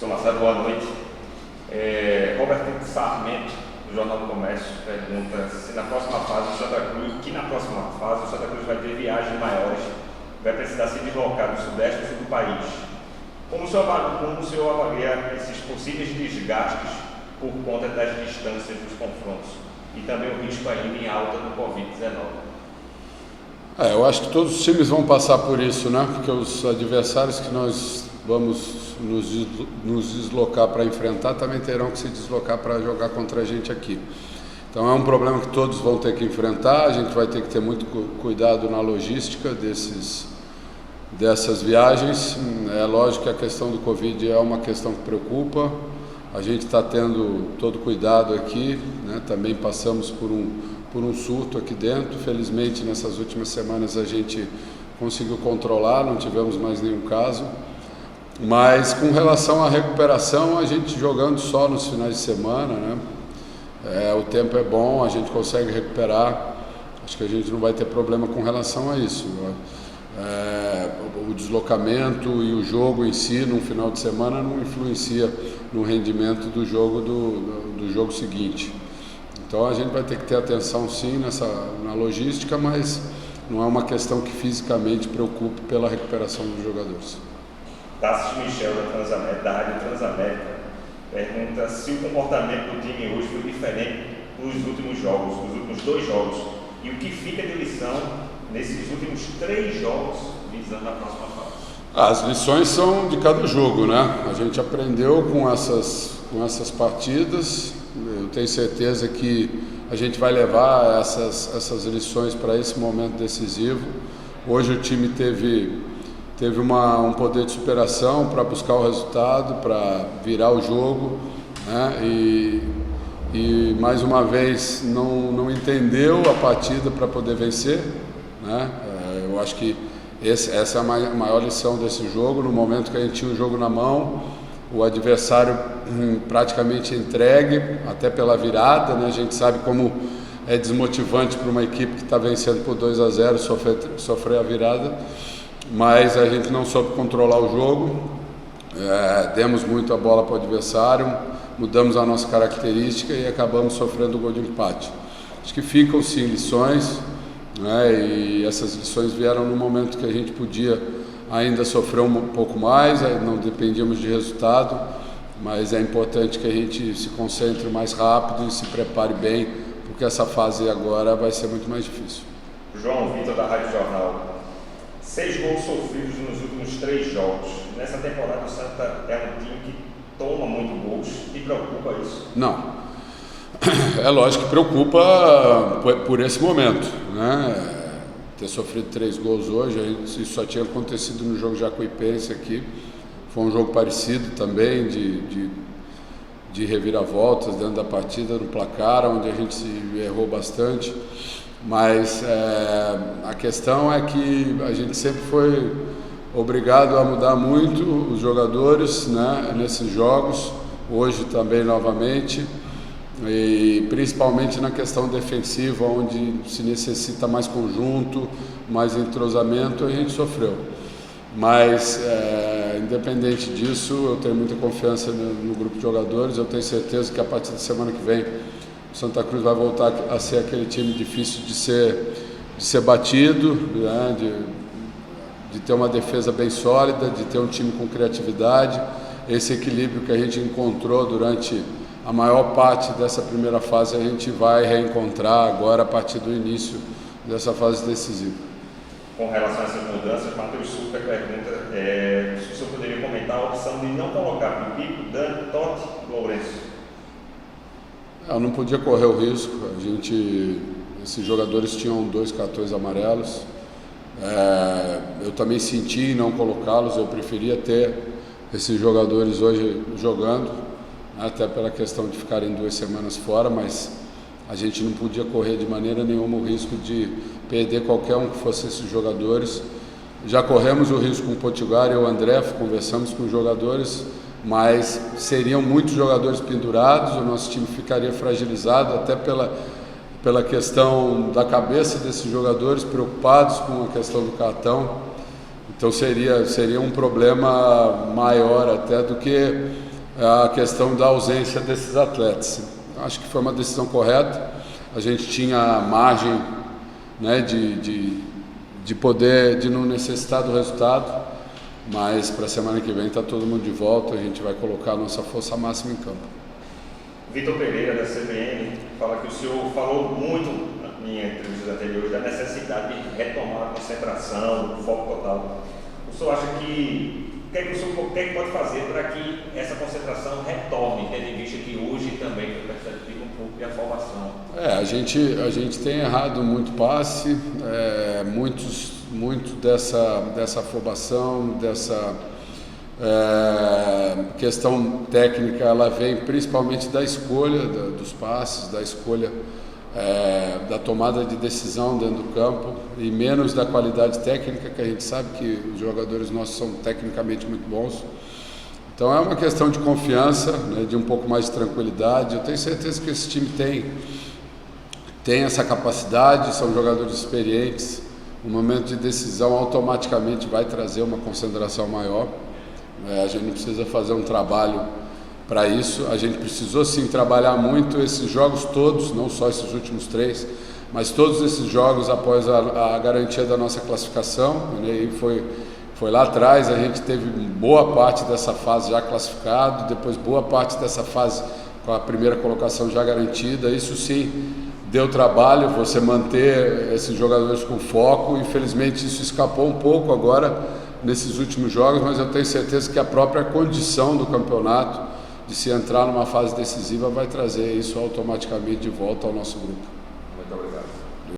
Professor Marcelo, boa noite. Roberto Sarmento, do Jornal do Comércio, pergunta se na próxima fase o Santa Cruz vai ter viagens maiores, vai precisar se deslocar do Sudeste ao Sul do país. Como o senhor avalia esses possíveis desgastes por conta das distâncias dos confrontos e também o risco ainda em alta do Covid-19? Eu acho que todos os times vão passar por isso, né? Porque os adversários que nós vamos nos deslocar para enfrentar também terão que se deslocar para jogar contra a gente aqui. Então é um problema que todos vão ter que enfrentar. A gente vai ter que ter muito cuidado na logística dessas viagens. É lógico que a questão do Covid é uma questão que preocupa. A gente está tendo todo cuidado aqui, né? Também passamos por um surto aqui dentro. Felizmente, nessas últimas semanas a gente conseguiu controlar, não tivemos mais nenhum caso. Mas com relação à recuperação, a gente jogando só nos finais de semana, né? O tempo é bom, a gente consegue recuperar. Acho que a gente não vai ter problema com relação a isso. O deslocamento e o jogo em si, no final de semana, não influencia no rendimento do jogo seguinte. Então a gente vai ter que ter atenção sim na logística, mas não é uma questão que fisicamente preocupe pela recuperação dos jogadores. Tassi Michel, da Rádio Transamérica, pergunta se o comportamento do time hoje foi diferente dos últimos dois jogos, e o que fica de lição nesses últimos 3 jogos visando a próxima fase. As lições são de cada jogo, né? A gente aprendeu com essas partidas. Eu tenho certeza que a gente vai levar essas lições para esse momento decisivo. Hoje o time teve um poder de superação para buscar o resultado, para virar o jogo, né? E mais uma vez não entendeu a partida para poder vencer, né? Eu acho que essa é a maior lição desse jogo. No momento que a gente tinha o jogo na mão, o adversário praticamente entregue, até pela virada, né? A gente sabe como é desmotivante para uma equipe que está vencendo por 2-0 sofrer a virada, mas a gente não soube controlar o jogo, demos muito a bola para o adversário, mudamos a nossa característica e acabamos sofrendo o gol de empate. Acho que ficam sim lições, né? E essas lições vieram no momento que a gente podia ainda sofrer um pouco mais, não dependíamos de resultado, mas é importante que a gente se concentre mais rápido e se prepare bem, porque essa fase agora vai ser muito mais difícil. João Vitor, da Rádio Jornal. 6 gols sofridos nos últimos 3 jogos. Nessa temporada o Santa é um time que toma muito gols e preocupa isso? Não. É lógico que preocupa por esse momento, né? Ter sofrido 3 gols hoje, isso só tinha acontecido no jogo Jacuipense aqui. Foi um jogo parecido também, de reviravoltas dentro da partida, no placar, onde a gente errou bastante. Mas a questão é que a gente sempre foi obrigado a mudar muito os jogadores, né, nesses jogos, hoje também novamente, e principalmente na questão defensiva, onde se necessita mais conjunto, mais entrosamento, a gente sofreu. Mas independente disso, eu tenho muita confiança no grupo de jogadores. Eu tenho certeza que a partir da semana que vem o Santa Cruz vai voltar a ser aquele time difícil de ser batido, né? de ter uma defesa bem sólida, de ter um time com criatividade. Esse equilíbrio que a gente encontrou durante a maior parte dessa primeira fase, a gente vai reencontrar agora a partir do início dessa fase decisiva. Com relação a essas mudanças, Matheus Super pergunta se o senhor poderia comentar a opção de não colocar Pipico, Dani, Totti e Lourenço. Eu não podia correr o risco. Esses jogadores tinham 2 cartões amarelos. Eu também senti em não colocá-los. Eu preferia ter esses jogadores hoje jogando, até pela questão de ficarem 2 semanas fora, mas a gente não podia correr de maneira nenhuma o risco de perder qualquer um que fosse esses jogadores. Já corremos o risco com o Potiguar e o André, conversamos com os jogadores, mas seriam muitos jogadores pendurados, o nosso time ficaria fragilizado até pela questão da cabeça desses jogadores, preocupados com a questão do cartão. Então seria um problema maior até do que a questão da ausência desses atletas. Acho que foi uma decisão correta. A gente tinha margem, né, de poder, de não necessitar do resultado, mas para a semana que vem está todo mundo de volta, a gente vai colocar a nossa força máxima em campo. Vitor Pereira, da CBN, fala que o senhor falou muito em entrevistas anteriores da necessidade de retomar a concentração, o foco total. O senhor acha que o que é que pode fazer para que essa concentração retorne, tendo em vista que hoje também foi perceptível um pouco de afobação? A gente tem errado muito passe, muito dessa afobação, dessa questão técnica, ela vem principalmente da escolha dos passes, da escolha da tomada de decisão dentro do campo e menos da qualidade técnica, que a gente sabe que os jogadores nossos são tecnicamente muito bons. Então é uma questão de confiança, né, de um pouco mais de tranquilidade. Eu tenho certeza que esse time tem essa capacidade, são jogadores experientes. O momento de decisão automaticamente vai trazer uma concentração maior. A gente não precisa fazer um trabalho para isso. A gente precisou sim trabalhar muito esses jogos todos, não só esses últimos 3, mas todos esses jogos após a garantia da nossa classificação, né? E foi lá atrás, a gente teve boa parte dessa fase já classificado, depois boa parte dessa fase com a primeira colocação já garantida. Isso sim deu trabalho, você manter esses jogadores com foco. Infelizmente isso escapou um pouco agora nesses últimos jogos, mas eu tenho certeza que a própria condição do campeonato de se entrar numa fase decisiva vai trazer isso automaticamente de volta ao nosso grupo.